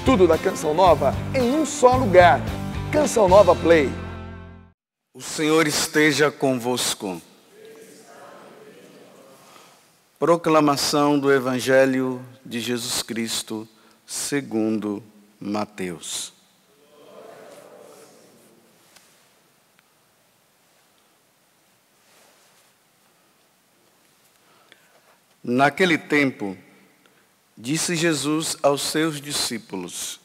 Tudo da Canção Nova em um só lugar. Canção Nova Play. O Senhor esteja convosco. Proclamação do Evangelho de Jesus Cristo, segundo Mateus. Naquele tempo, disse Jesus aos seus discípulos: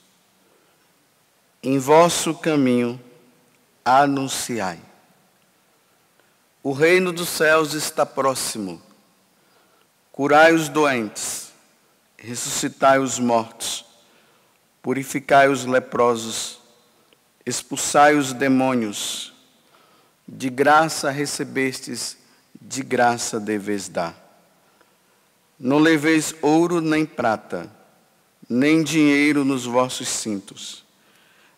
em vosso caminho anunciai. O reino dos céus está próximo. Curai os doentes, ressuscitai os mortos, purificai os leprosos, expulsai os demônios. De graça recebestes, de graça deveis dar. Não leveis ouro nem prata, nem dinheiro nos vossos cintos,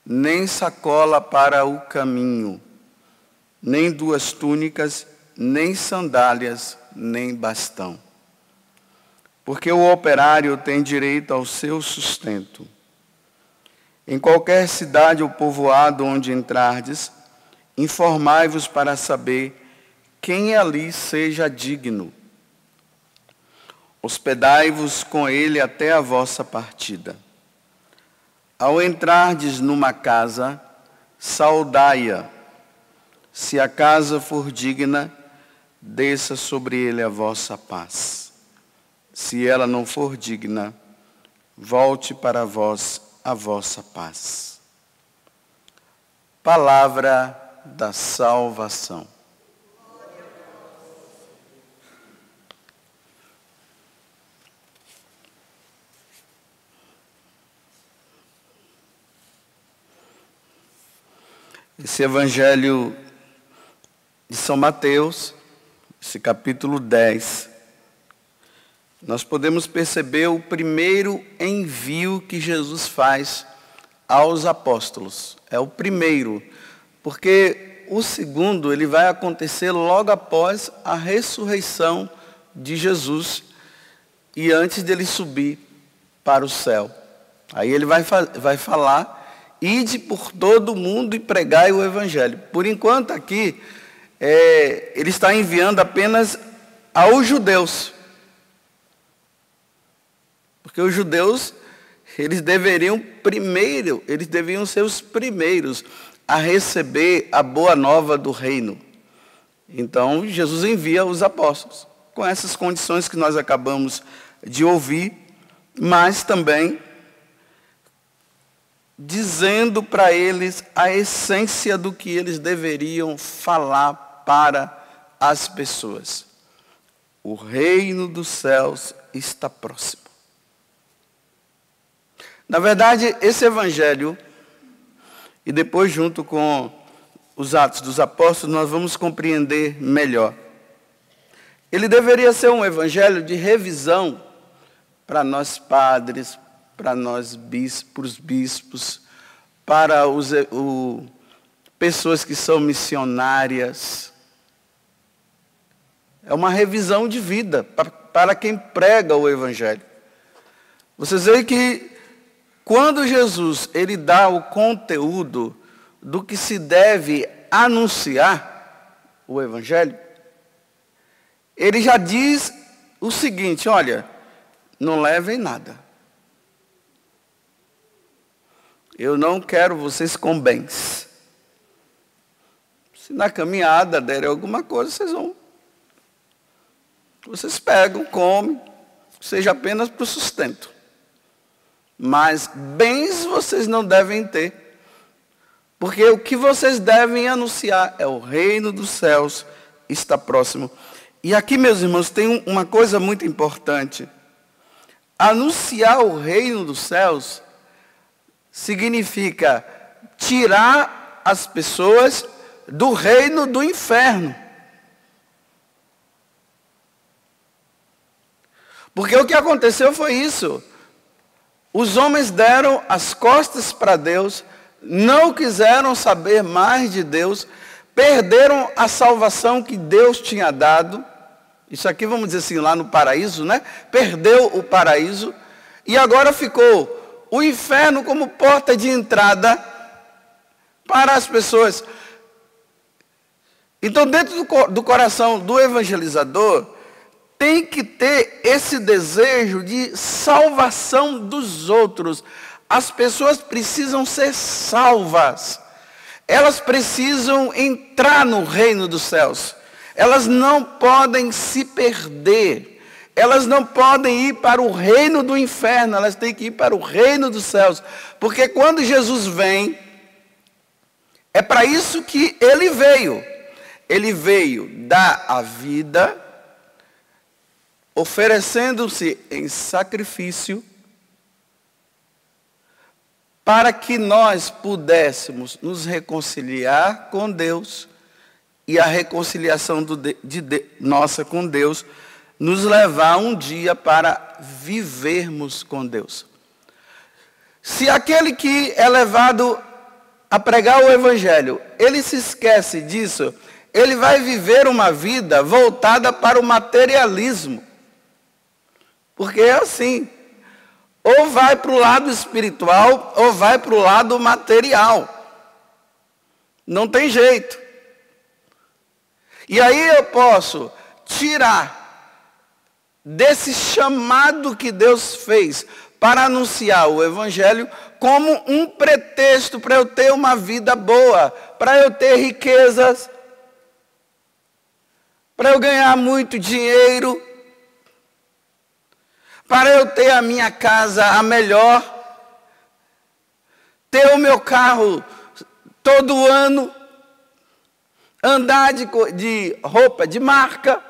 nem sacola para o caminho, nem 2 túnicas, nem sandálias, nem bastão. Porque o operário tem direito ao seu sustento. Em qualquer cidade ou povoado onde entrardes, informai-vos para saber quem ali seja digno. Hospedai-vos com ele até a vossa partida. Ao entrardes numa casa, saudai-a. Se a casa for digna, desça sobre ele a vossa paz. Se ela não for digna, volte para vós a vossa paz. Palavra da salvação. Esse Evangelho de São Mateus, esse capítulo 10, nós podemos perceber o primeiro envio que Jesus faz aos apóstolos. É o primeiro, porque o segundo ele vai acontecer logo após a ressurreição de Jesus e antes dele subir para o céu. Aí ele vai falar: ide por todo o mundo e pregai o Evangelho. Por enquanto aqui, ele está enviando apenas aos judeus. Porque os judeus, eles deveriam ser os primeiros a receber a boa nova do reino. Então, Jesus envia os apóstolos, com essas condições que nós acabamos de ouvir, mas também dizendo para eles a essência do que eles deveriam falar para as pessoas. O reino dos céus está próximo. Na verdade, esse evangelho, e depois junto com os Atos dos Apóstolos, nós vamos compreender melhor. Ele deveria ser um evangelho de revisão para nós padres, para nós bispos, para pessoas que são missionárias. É uma revisão de vida para quem prega o Evangelho. Vocês veem que quando Jesus ele dá o conteúdo do que se deve anunciar o Evangelho, ele já diz o seguinte: olha, não levem nada. Eu não quero vocês com bens. Se na caminhada derem alguma coisa, vocês pegam, comem, seja apenas para o sustento. Mas bens vocês não devem ter. Porque o que vocês devem anunciar é o reino dos céus está próximo. E aqui, meus irmãos, tem uma coisa muito importante. Anunciar o reino dos céus significa tirar as pessoas do reino do inferno. Porque o que aconteceu foi isso. Os homens deram as costas para Deus, não quiseram saber mais de Deus, perderam a salvação que Deus tinha dado. Isso aqui, vamos dizer assim, lá no paraíso, né? Perdeu o paraíso e agora ficou o inferno como porta de entrada para as pessoas. Então, dentro do coração do evangelizador, tem que ter esse desejo de salvação dos outros. As pessoas precisam ser salvas. Elas precisam entrar no reino dos céus. Elas não podem se perder. Elas não podem ir para o reino do inferno. Elas têm que ir para o reino dos céus. Porque quando Jesus vem, é para isso que ele veio. Ele veio dar a vida, oferecendo-se em sacrifício, para que nós pudéssemos nos reconciliar com Deus, e a reconciliação nossa com Deus nos levar um dia para vivermos com Deus. Se aquele que é levado a pregar o Evangelho, ele se esquece disso, ele vai viver uma vida voltada para o materialismo. Porque é assim, ou vai para o lado espiritual, ou vai para o lado material. Não tem jeito. E aí eu posso tirar desse chamado que Deus fez para anunciar o Evangelho como um pretexto para eu ter uma vida boa, para eu ter riquezas, para eu ganhar muito dinheiro, para eu ter a minha casa a melhor, ter o meu carro todo ano, andar de roupa de marca,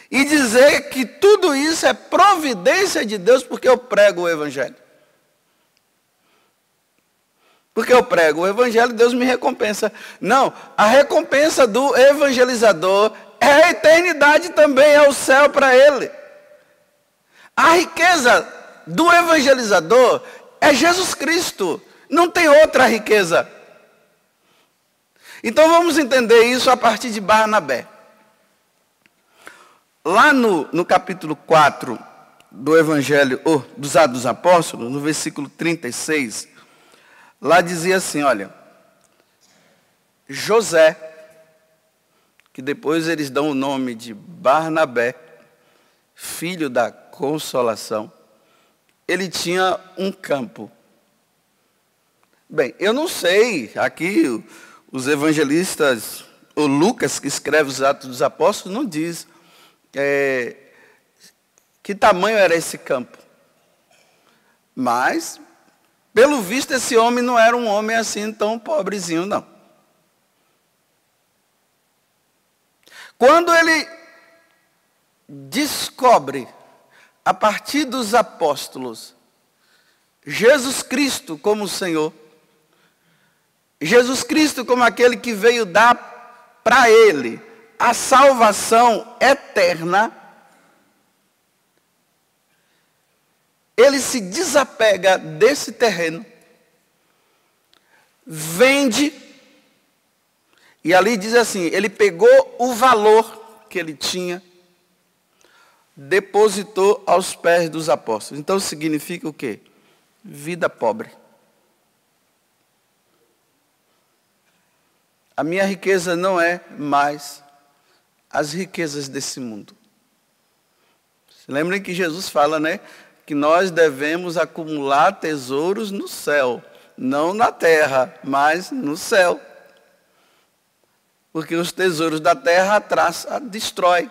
e dizer que tudo isso é providência de Deus porque eu prego o Evangelho. Porque eu prego o Evangelho, Deus me recompensa. Não, a recompensa do evangelizador é a eternidade também, é o céu para ele. A riqueza do evangelizador é Jesus Cristo, não tem outra riqueza. Então vamos entender isso a partir de Barnabé. Lá no capítulo 4 do Evangelho, dos Atos dos Apóstolos, no versículo 36, lá dizia assim, olha, José, que depois eles dão o nome de Barnabé, filho da consolação, ele tinha um campo. Bem, eu não sei, aqui os evangelistas, o Lucas, que escreve os Atos dos Apóstolos, não diz que tamanho era esse campo. Mas, pelo visto, esse homem não era um homem assim tão pobrezinho, não. Quando ele descobre, a partir dos apóstolos, Jesus Cristo como Senhor, Jesus Cristo como aquele que veio dar para ele a salvação eterna, ele se desapega desse terreno, vende, e ali diz assim, ele pegou o valor que ele tinha, depositou aos pés dos apóstolos. Então significa o quê? Vida pobre. A minha riqueza não é mais as riquezas desse mundo. Se lembrem que Jesus fala, né? Que nós devemos acumular tesouros no céu. Não na terra, mas no céu. Porque os tesouros da terra destrói.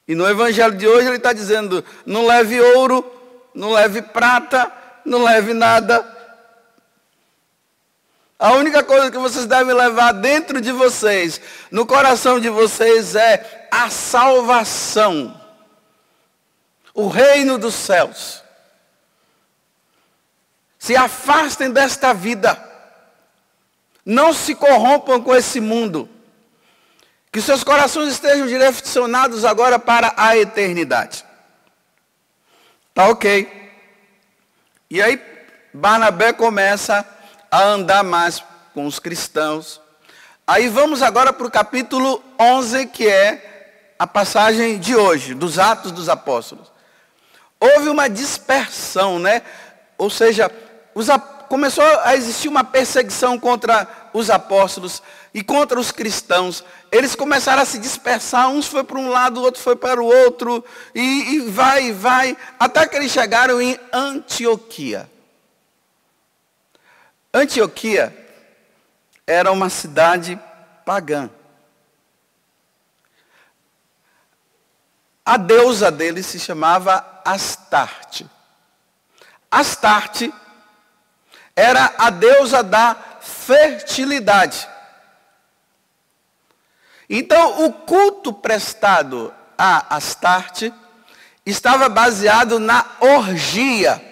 E no evangelho de hoje ele está dizendo, não leve ouro, não leve prata, não leve nada. A única coisa que vocês devem levar dentro de vocês, no coração de vocês, é a salvação. O reino dos céus. Se afastem desta vida. Não se corrompam com esse mundo. Que seus corações estejam direcionados agora para a eternidade. Tá ok. E aí, Barnabé começa a andar mais com os cristãos. Aí vamos agora para o capítulo 11, que é a passagem de hoje, dos Atos dos Apóstolos. houve uma dispersão, né? Ou seja, começou a existir uma perseguição contra os apóstolos e contra os cristãos. Eles começaram a se dispersar, uns foi para um lado, o outro foi para o outro, e vai, até que eles chegaram em Antioquia. Antioquia era uma cidade pagã. A deusa deles se chamava Astarte. Astarte era a deusa da fertilidade. Então, o culto prestado a Astarte estava baseado na orgia,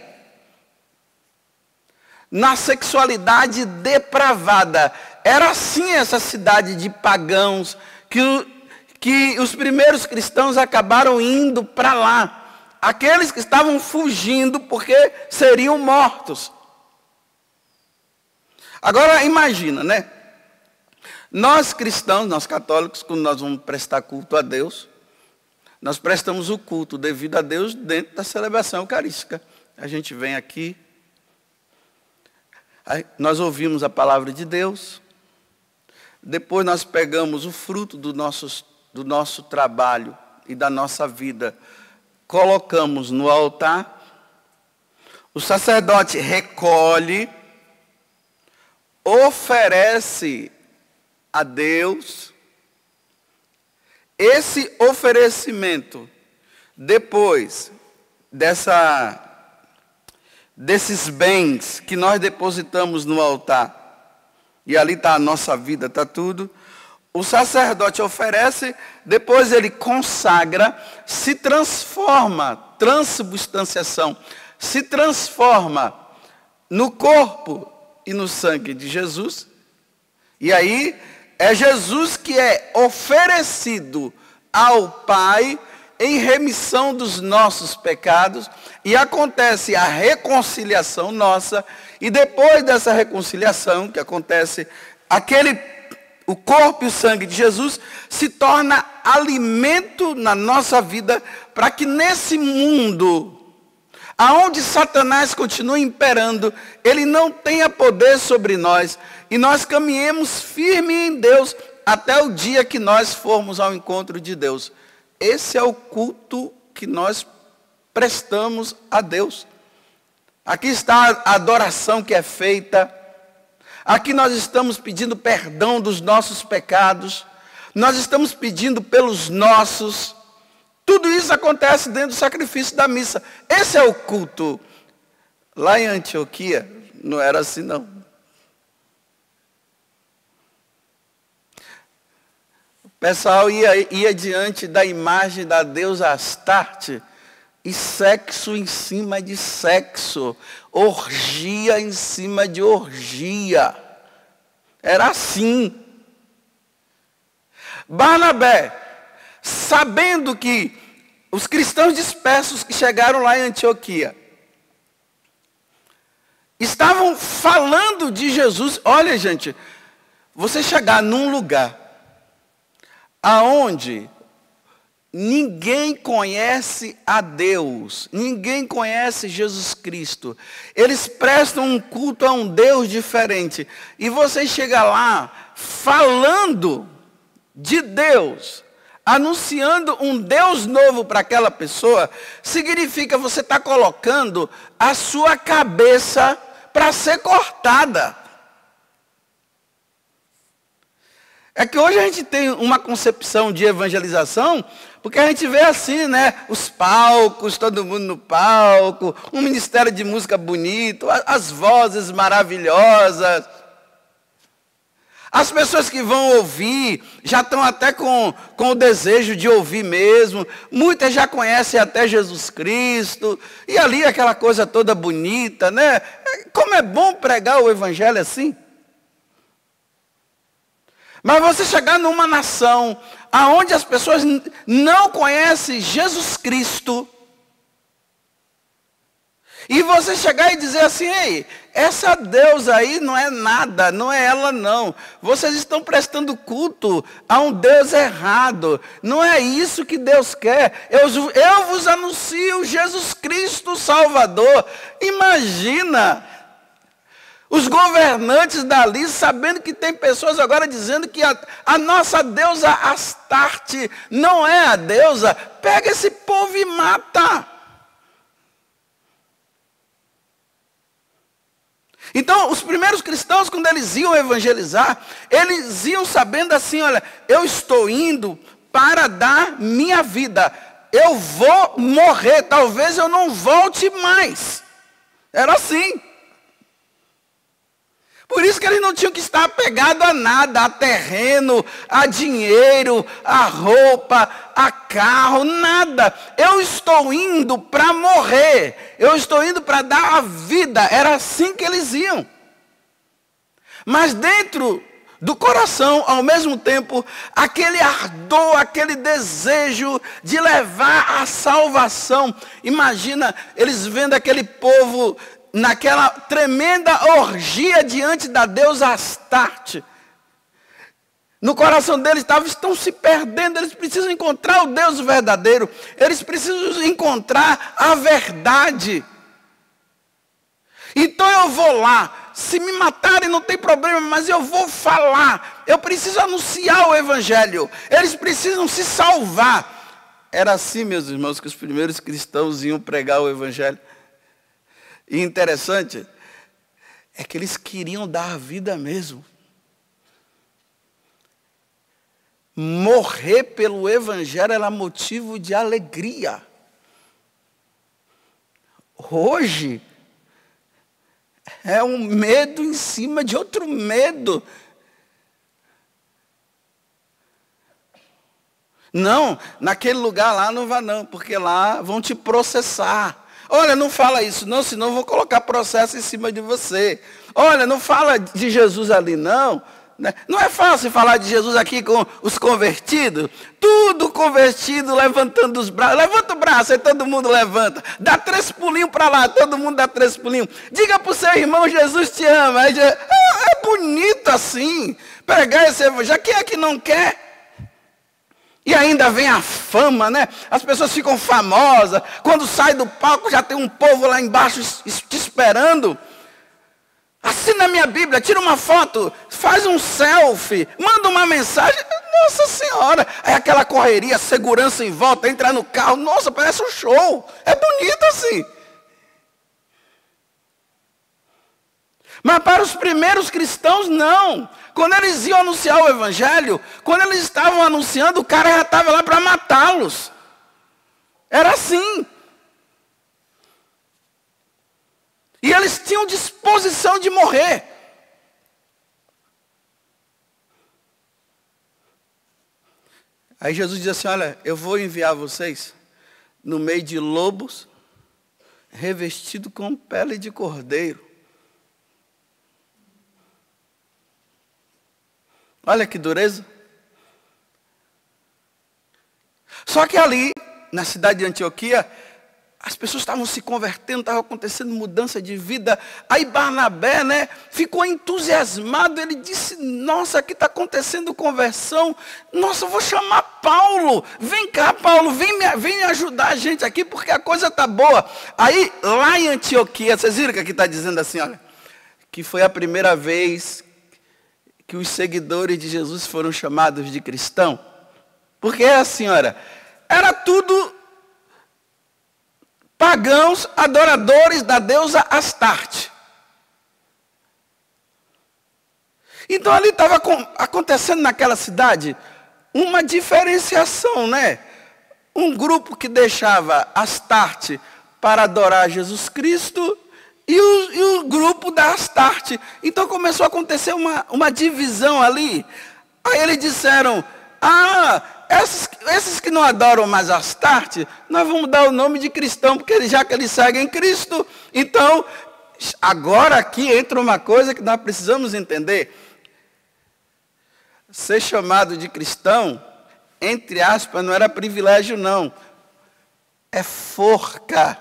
na sexualidade depravada. Era assim essa cidade de pagãos que os primeiros cristãos acabaram indo para lá. Aqueles que estavam fugindo porque seriam mortos. Agora imagina, né? Nós cristãos, nós católicos, quando nós vamos prestar culto a Deus, nós prestamos o culto devido a Deus dentro da celebração eucarística. A gente vem aqui, nós ouvimos a palavra de Deus, depois nós pegamos o fruto do nosso trabalho e da nossa vida, colocamos no altar, o sacerdote recolhe, oferece a Deus. Esse oferecimento, depois desses bens que nós depositamos no altar, e ali está a nossa vida, está tudo, o sacerdote oferece, depois ele consagra, se transforma, transubstanciação, se transforma no corpo e no sangue de Jesus. E aí é Jesus que é oferecido ao Pai em remissão dos nossos pecados, e acontece a reconciliação nossa, e depois dessa reconciliação que acontece, o corpo e o sangue de Jesus se torna alimento na nossa vida, para que nesse mundo, aonde Satanás continua imperando, ele não tenha poder sobre nós, e nós caminhemos firme em Deus, até o dia que nós formos ao encontro de Deus. Esse é o culto que nós prestamos a Deus. Aqui está a adoração que é feita. Aqui nós estamos pedindo perdão dos nossos pecados. Nós estamos pedindo pelos nossos. Tudo isso acontece dentro do sacrifício da missa. Esse é o culto. Lá em Antioquia, não era assim não. O pessoal ia diante da imagem da deusa Astarte, e sexo em cima de sexo, orgia em cima de orgia. Era assim. Barnabé, sabendo que os cristãos dispersos que chegaram lá em Antioquia estavam falando de Jesus. Olha, gente, você chegar num lugar aonde ninguém conhece a Deus, ninguém conhece Jesus Cristo, eles prestam um culto a um Deus diferente, e você chega lá falando de Deus, anunciando um Deus novo para aquela pessoa, significa você está colocando a sua cabeça para ser cortada. É que hoje a gente tem uma concepção de evangelização, porque a gente vê assim, né? Os palcos, todo mundo no palco, um ministério de música bonito, as vozes maravilhosas. As pessoas que vão ouvir já estão até com o desejo de ouvir mesmo. Muitas já conhecem até Jesus Cristo. E ali aquela coisa toda bonita, né? Como é bom pregar o evangelho assim. Mas você chegar numa nação aonde as pessoas não conhecem Jesus Cristo, E você chegar e dizer assim, ei, essa deusa aí não é nada, não é ela não. Vocês estão prestando culto a um Deus errado. Não é isso que Deus quer. Eu vos anuncio Jesus Cristo Salvador. Imagina os governantes dali sabendo que tem pessoas agora dizendo que a nossa deusa Astarte não é a deusa. Pega esse povo e mata. Então, os primeiros cristãos, quando eles iam evangelizar, eles iam sabendo assim, olha, eu estou indo para dar minha vida. Eu vou morrer, talvez eu não volte mais. Era assim. Por isso que eles não tinham que estar apegados a nada, a terreno, a dinheiro, a roupa, a carro, nada. Eu estou indo para morrer, eu estou indo para dar a vida. Era assim que eles iam. Mas dentro do coração, ao mesmo tempo, aquele ardor, aquele desejo de levar a salvação. Imagina eles vendo aquele povo naquela tremenda orgia diante da deusa Astarte. No coração deles estão se perdendo, eles precisam encontrar o Deus verdadeiro, eles precisam encontrar a verdade. Então eu vou lá, se me matarem não tem problema, mas eu vou falar, eu preciso anunciar o Evangelho, eles precisam se salvar. Era assim, meus irmãos, que os primeiros cristãos iam pregar o Evangelho. E interessante é que eles queriam dar a vida mesmo. Morrer pelo Evangelho era motivo de alegria. Hoje é um medo em cima de outro medo. Não, naquele lugar lá não vá não, porque lá vão te processar. Olha, não fala isso não, senão eu vou colocar processo em cima de você. Olha, não fala de Jesus ali não. Não é fácil falar de Jesus aqui com os convertidos. Tudo convertido, levantando os braços. Levanta o braço, aí todo mundo levanta. Dá 3 pulinhos para lá, todo mundo dá 3 pulinhos. Diga para o seu irmão, Jesus te ama. É bonito assim. Pregar esse evangelho. Quem é que não quer? E ainda vem a fama, né? As pessoas ficam famosas. Quando sai do palco já tem um povo lá embaixo te esperando. Assina a minha Bíblia, tira uma foto, faz um selfie, manda uma mensagem. Nossa Senhora, é aquela correria, segurança em volta, entrar no carro. Nossa, parece um show. É bonito assim. Mas para os primeiros cristãos, não. Quando eles iam anunciar o Evangelho, quando eles estavam anunciando, o cara já estava lá para matá-los. Era assim. E eles tinham disposição de morrer. Aí Jesus diz assim, olha, eu vou enviar vocês no meio de lobos, revestido com pele de cordeiro. Olha que dureza. Só que ali, na cidade de Antioquia, as pessoas estavam se convertendo, estava acontecendo mudança de vida. Aí Barnabé, né, ficou entusiasmado. Ele disse, nossa, aqui está acontecendo conversão. Nossa, eu vou chamar Paulo. Vem cá, Paulo, vem me ajudar a gente aqui, porque a coisa está boa. Aí, lá em Antioquia, vocês viram que aqui está dizendo assim, olha, que foi a primeira vez que os seguidores de Jesus foram chamados de cristão. Porque a senhora, era tudo pagãos adoradores da deusa Astarte. Então ali estava acontecendo naquela cidade uma diferenciação, né? Um grupo que deixava Astarte para adorar Jesus Cristo e o grupo da Astarte. Então começou a acontecer uma divisão ali. Aí eles disseram, esses que não adoram mais Astarte, nós vamos dar o nome de cristão, porque já que eles seguem Cristo, então, agora aqui entra uma coisa que nós precisamos entender. Ser chamado de cristão, entre aspas, não era privilégio não, é forca.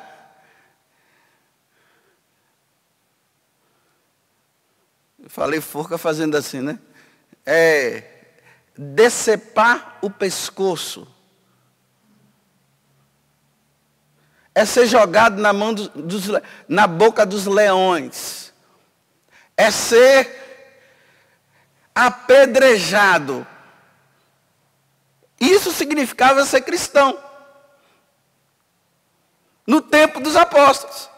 Eu falei forca fazendo assim, né? É decepar o pescoço. É ser jogado na boca dos leões. É ser apedrejado. Isso significava ser cristão. No tempo dos apóstolos.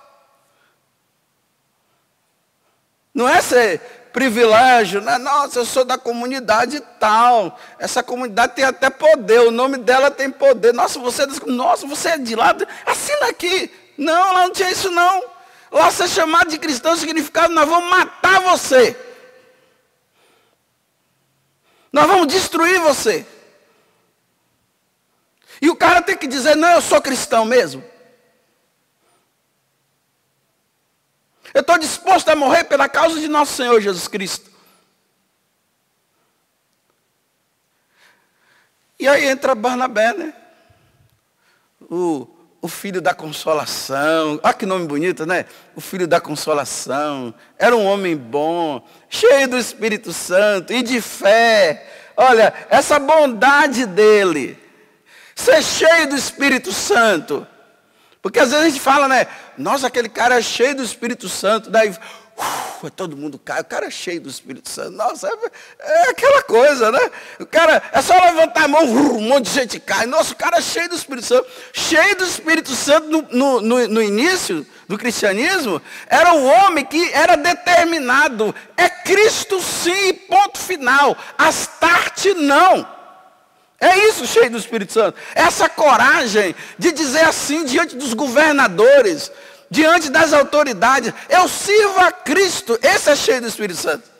Não é ser privilégio, né? Nossa, eu sou da comunidade tal. Essa comunidade tem até poder, o nome dela tem poder. Nossa, você é de lá, assina aqui. Não, lá não tinha isso não. Lá ser chamado de cristão significava, nós vamos matar você. Nós vamos destruir você. E o cara tem que dizer, não, eu sou cristão mesmo. Eu estou disposto a morrer pela causa de nosso Senhor Jesus Cristo. E aí entra Barnabé, né? O filho da consolação. Olha que nome bonito, né? O filho da consolação. Era um homem bom, cheio do Espírito Santo e de fé. Olha, essa bondade dele. Ser cheio do Espírito Santo. Porque às vezes a gente fala, né? Nossa, aquele cara é cheio do Espírito Santo. Daí, todo mundo cai. O cara é cheio do Espírito Santo. Nossa, é aquela coisa, né? O cara, é só levantar a mão, um monte de gente cai. Nossa, o cara é cheio do Espírito Santo. Cheio do Espírito Santo no início do cristianismo, era um homem que era determinado. É Cristo sim, ponto final. Astarte não. É isso, cheio do Espírito Santo. Essa coragem de dizer assim diante dos governadores, diante das autoridades, eu sirvo a Cristo. Esse é cheio do Espírito Santo.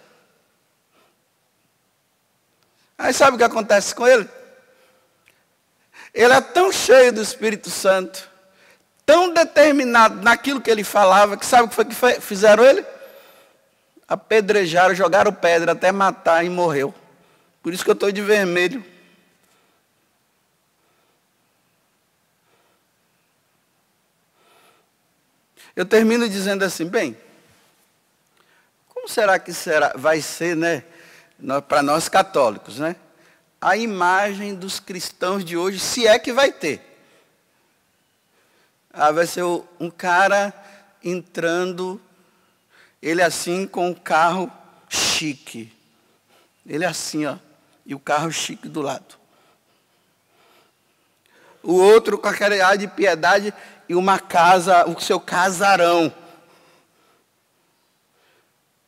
Aí sabe o que acontece com ele? Ele é tão cheio do Espírito Santo, tão determinado naquilo que ele falava, que sabe o que foi que fizeram ele? Apedrejaram, jogaram pedra até matar e morreu. Por isso que eu estou de vermelho. Eu termino dizendo assim, bem, como será que vai ser, né, para nós católicos, né, a imagem dos cristãos de hoje, se é que vai ter? Vai ser um cara entrando, ele assim com um carro chique, ele assim, ó, e o carro chique do lado. O outro com aquele ar de piedade e uma casa, o seu casarão.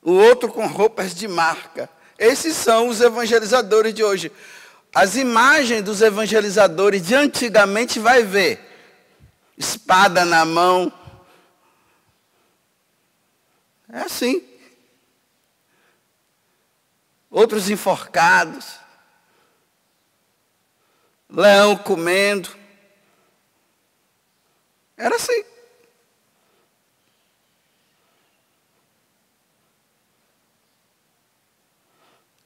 O outro com roupas de marca. Esses são os evangelizadores de hoje. As imagens dos evangelizadores de antigamente vai ver. Espada na mão. É assim. Outros enforcados. Leão comendo. Era assim.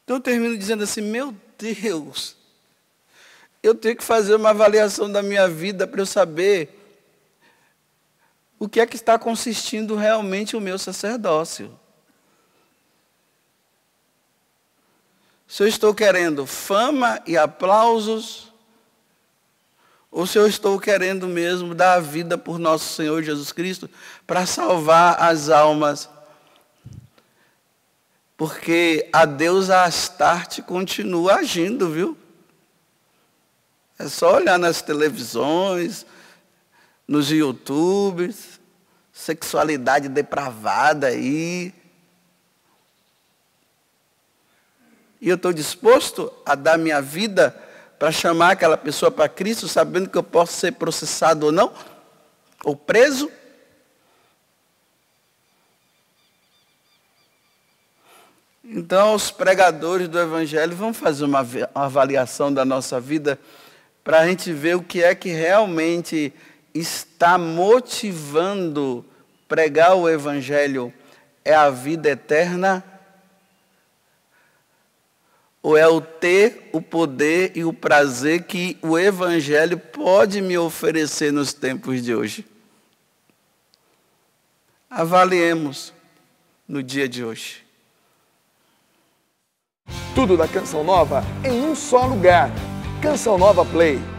Então eu termino dizendo assim, meu Deus, eu tenho que fazer uma avaliação da minha vida para eu saber o que é que está consistindo realmente o meu sacerdócio. Se eu estou querendo fama e aplausos, ou se eu estou querendo mesmo dar a vida por nosso Senhor Jesus Cristo para salvar as almas. Porque a deusa Astarte continua agindo, viu? É só olhar nas televisões, nos YouTubes, sexualidade depravada aí. E eu estou disposto a dar minha vida para chamar aquela pessoa para Cristo, sabendo que eu posso ser processado ou não, ou preso. Então, os pregadores do Evangelho vão fazer uma avaliação da nossa vida para a gente ver o que é que realmente está motivando pregar o Evangelho. É a vida eterna? Ou é o ter, o poder e o prazer que o Evangelho pode me oferecer nos tempos de hoje? Avaliemos no dia de hoje. Tudo da Canção Nova em um só lugar. Canção Nova Play.